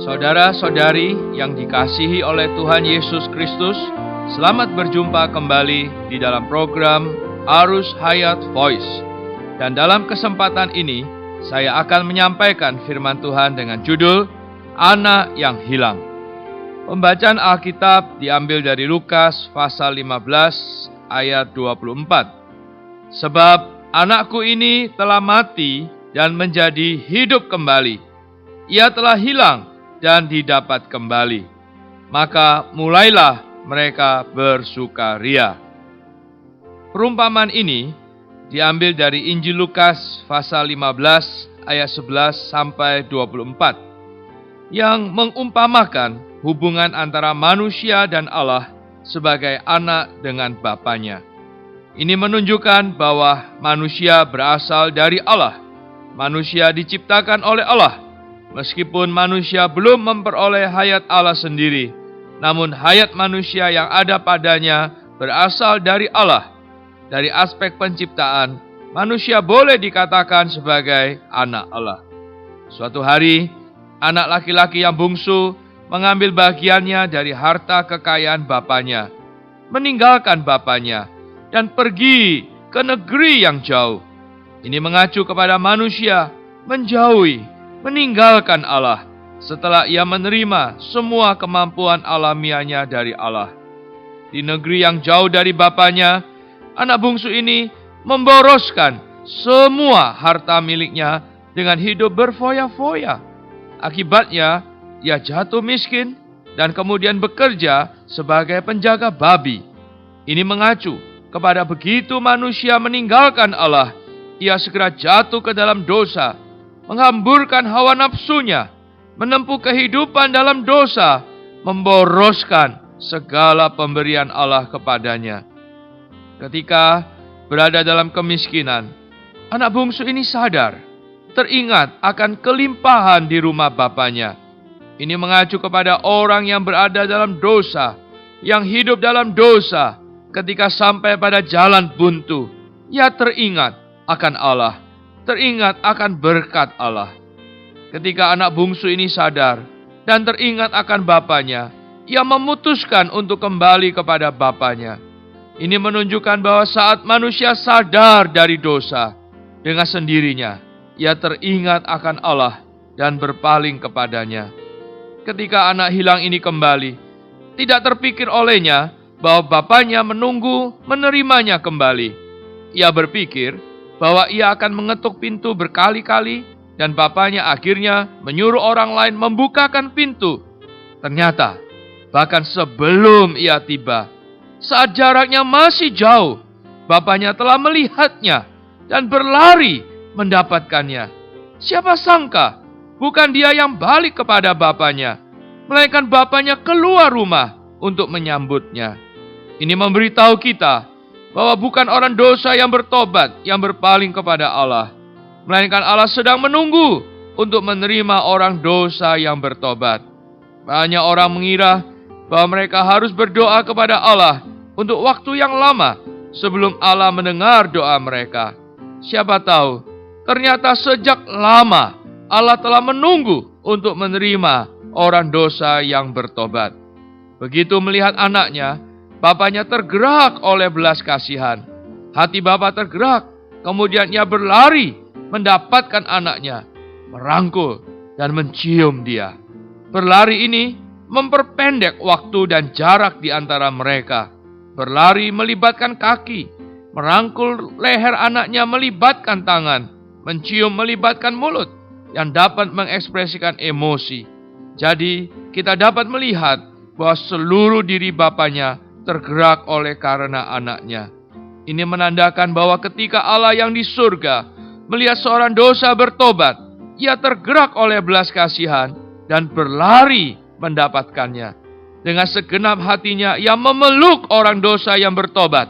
Saudara-saudari yang dikasihi oleh Tuhan Yesus Kristus, selamat berjumpa kembali di dalam program Arus Hayat Voice. Dan dalam kesempatan ini, saya akan menyampaikan firman Tuhan dengan judul Anak yang Hilang. Pembacaan Alkitab diambil dari Lukas pasal 15 ayat 24. Sebab anakku ini telah mati dan menjadi hidup kembali. Ia telah hilang dan didapat kembali. Maka mulailah mereka bersukaria. Perumpamaan ini diambil dari Injil Lukas pasal 15 ayat 11 sampai 24 yang mengumpamakan hubungan antara manusia dan Allah sebagai anak dengan bapanya. Ini menunjukkan bahwa manusia berasal dari Allah. Manusia diciptakan oleh Allah. Meskipun manusia belum memperoleh hayat Allah sendiri, namun hayat manusia yang ada padanya berasal dari Allah. Dari aspek penciptaan, manusia boleh dikatakan sebagai anak Allah. Suatu hari, anak laki-laki yang bungsu mengambil bagiannya dari harta kekayaan bapaknya, meninggalkan bapaknya, dan pergi ke negeri yang jauh. Ini mengacu kepada manusia menjauhi, meninggalkan Allah setelah ia menerima semua kemampuan alamiahnya dari Allah. Di negeri yang jauh dari bapaknya, anak bungsu ini memboroskan semua harta miliknya dengan hidup berfoya-foya. Akibatnya, ia jatuh miskin dan kemudian bekerja sebagai penjaga babi. Ini mengacu kepada begitu manusia meninggalkan Allah, ia segera jatuh ke dalam dosa, menghamburkan hawa nafsunya, menempuh kehidupan dalam dosa, memboroskan segala pemberian Allah kepadanya. Ketika berada dalam kemiskinan, anak bungsu ini sadar, teringat akan kelimpahan di rumah bapaknya. Ini mengacu kepada orang yang berada dalam dosa, yang hidup dalam dosa. Ketika sampai pada jalan buntu, ia teringat akan Allah, teringat akan berkat Allah. Ketika anak bungsu ini sadar dan teringat akan bapaknya, ia memutuskan untuk kembali kepada bapaknya. Ini menunjukkan bahwa saat manusia sadar dari dosa, dengan sendirinya, ia teringat akan Allah dan berpaling kepadanya. Ketika anak hilang ini kembali, tidak terpikir olehnya bahwa bapaknya menunggu menerimanya kembali. Ia berpikir bahwa ia akan mengetuk pintu berkali-kali dan bapaknya akhirnya menyuruh orang lain membukakan pintu. Ternyata, bahkan sebelum ia tiba, saat jaraknya masih jauh, bapaknya telah melihatnya dan berlari mendapatkannya. Siapa sangka, bukan dia yang balik kepada bapaknya, melainkan bapaknya keluar rumah untuk menyambutnya. Ini memberitahu kita bahwa bukan orang dosa yang bertobat yang berpaling kepada Allah, melainkan Allah sedang menunggu untuk menerima orang dosa yang bertobat. Banyak orang mengira bahwa mereka harus berdoa kepada Allah untuk waktu yang lama sebelum Allah mendengar doa mereka. Siapa tahu, ternyata sejak lama Allah telah menunggu untuk menerima orang dosa yang bertobat. Begitu melihat anaknya, bapaknya tergerak oleh belas kasihan. Hati bapak tergerak, kemudian ia berlari mendapatkan anaknya, merangkul dan mencium dia. Berlari ini memperpendek waktu dan jarak di antara mereka. Berlari melibatkan kaki, merangkul leher anaknya melibatkan tangan, mencium melibatkan mulut yang dapat mengekspresikan emosi. Jadi, kita dapat melihat bahwa seluruh diri bapaknya tergerak oleh karena anaknya. Ini menandakan bahwa ketika Allah yang di surga melihat seorang dosa bertobat, ia tergerak oleh belas kasihan dan berlari mendapatkannya. Dengan segenap hatinya, ia memeluk orang dosa yang bertobat.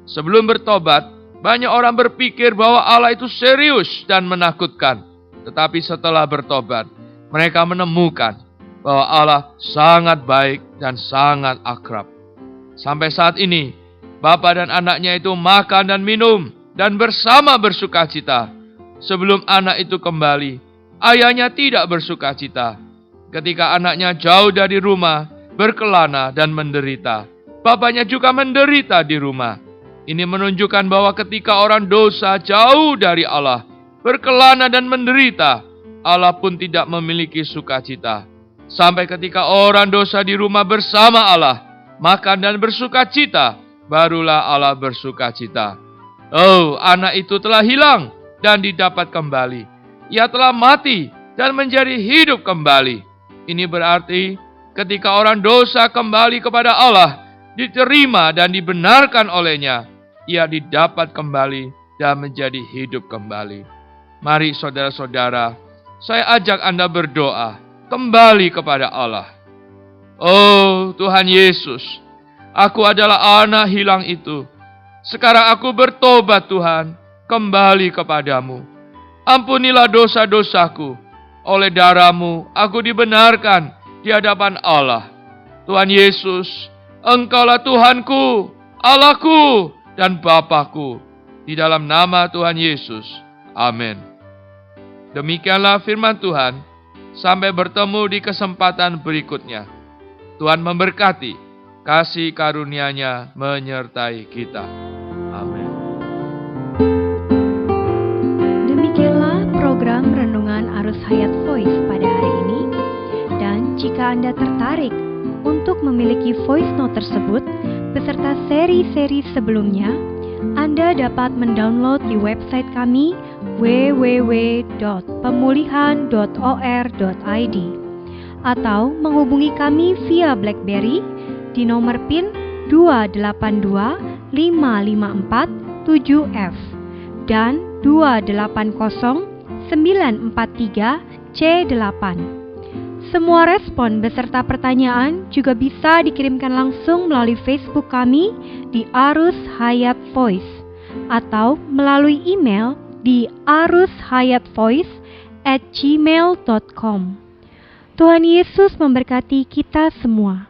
Sebelum bertobat, banyak orang berpikir bahwa Allah itu serius dan menakutkan. Tetapi setelah bertobat, mereka menemukan bahwa Allah sangat baik dan sangat akrab. Sampai saat ini, bapak dan anaknya itu makan dan minum dan bersama bersukacita. Sebelum anak itu kembali, ayahnya tidak bersukacita. ketika anaknya jauh dari rumah, berkelana dan menderita. Bapaknya juga menderita di rumah. Ini menunjukkan bahwa ketika orang dosa jauh dari Allah, berkelana dan menderita, Allah pun tidak memiliki sukacita. Sampai ketika orang dosa di rumah bersama Allah, makan dan bersukacita, barulah Allah bersukacita. Oh, anak itu telah hilang dan didapat kembali. Ia telah mati dan menjadi hidup kembali. Ini berarti ketika orang dosa kembali kepada Allah, diterima dan dibenarkan olehnya, ia didapat kembali dan menjadi hidup kembali. Mari saudara-saudara, saya ajak Anda berdoa kembali kepada Allah. Oh Tuhan Yesus, aku adalah anak hilang itu. Sekarang aku bertobat Tuhan, kembali kepadamu. Ampunilah dosa-dosaku. Oleh darah-Mu aku dibenarkan di hadapan Allah. Tuhan Yesus, Engkaulah Tuhanku, Allahku, dan Bapakku. Di dalam nama Tuhan Yesus. Amin. Demikianlah firman Tuhan. Sampai bertemu di kesempatan berikutnya. Tuhan memberkati. Kasih karunia-Nya menyertai kita. Amin. Demikianlah program Renungan Arus Hayat Voice pada hari ini. Dan jika Anda tertarik untuk memiliki voice note tersebut beserta seri-seri sebelumnya, Anda dapat mendownload di website kami www.pemulihan.or.id atau menghubungi kami via BlackBerry di nomor PIN 282554-7F dan 280943C8. Semua respon beserta pertanyaan juga bisa dikirimkan langsung melalui Facebook kami di Arus Hayat Voice atau melalui email di arushayatvoice@gmail.com. Tuhan Yesus memberkati kita semua.